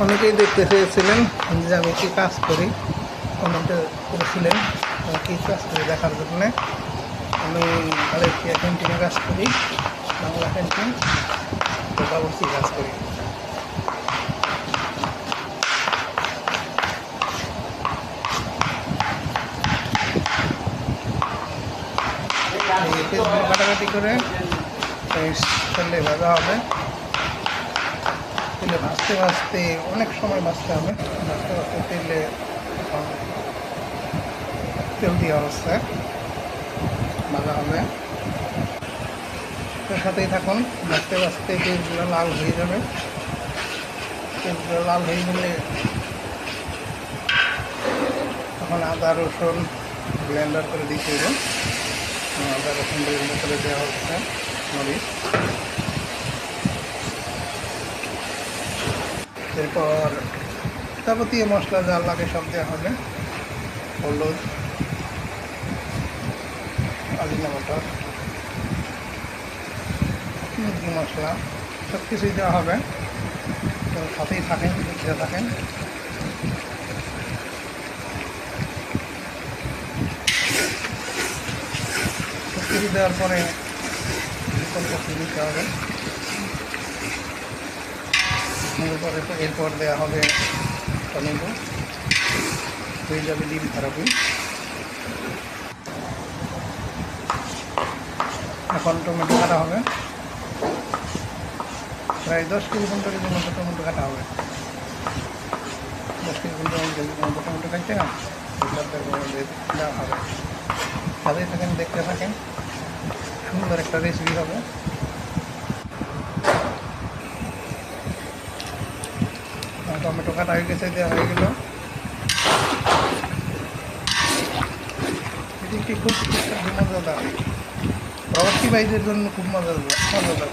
অনেকেই দেখতে চেয়েছিলেন যে আমি কী কাজ করি, কমেন্টে করেছিলেন কী কাজ করি দেখার জন্যে। আমি মালয়েশিয়া ক্যান্টিনে কাজ করি, বাংলা ক্যান্টিন, তো বাবুর্চি কাজ করি। এই পেঁয়াজগুলো কাটাকাটি করে তেলে ভাজা হবে। তেলে ভাজতে ভাজতে অনেক সময় ভাজতে হবে, ভাজতে ভাজতে তেল দিয়ে অবস্থায় ভাজা হবে। এর সাথেই থাকুন, ভাজতে ভাজতে পেঁয়াজগুলো লাল হয়ে যাবে। পেঁয়াজগুলো লাল হয়ে গেলে তখন আদা রসুন ব্লেন্ডার করে দিতে হবে। আদা রসুন ব্লেন্ডার করে দেওয়া হচ্ছে, মরিচ, এরপর যাবতীয় মশলা যা লাগে সব দেওয়া হবে। হলুদ, আজিনা বাটা, মুরগি মশলা সব কিছুই দেওয়া হবে। তো সাথেই থাকেন, দেখতে থাকেন। সব কিছু দেওয়ার পরে দিতে হবে। এরপর দেওয়া হবে টমেটো, হয়ে যাবে ডিম থেরাপি। এখন টমেটো কাটা হবে, প্রায় 10 কেজি কুইন্টালের মতো টমেটো কাটা হবে। 10 কেজি কুইন্টালের মতো টমেটো কাটতে দেওয়া হবে। সাথেই থাকেন, দেখতে থাকেন, সুন্দর একটা রেসিপি হবে। টমেটো কাটা হয়ে গেছে, দেওয়া হয়ে গেল। এটি খুব মজাদার, প্রবাসী ভাইদের জন্য খুব মজাদার।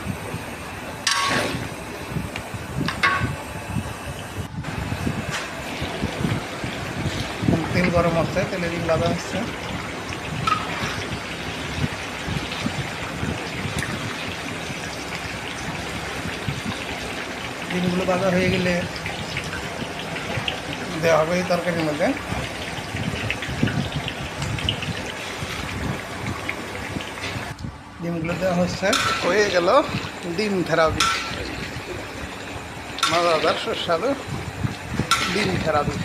তেল গরম হচ্ছে, তেলে ডিম ভাজা হচ্ছে। ডিমগুলো ভাজা হয়ে গেলে দেওয়া হবে এই তরকারির মধ্যে। ডিমগুলো দেওয়া হচ্ছে, হয়ে গেল ডিম থেরাপি, মজাদার সুস্বাদু ডিম থেরাপি।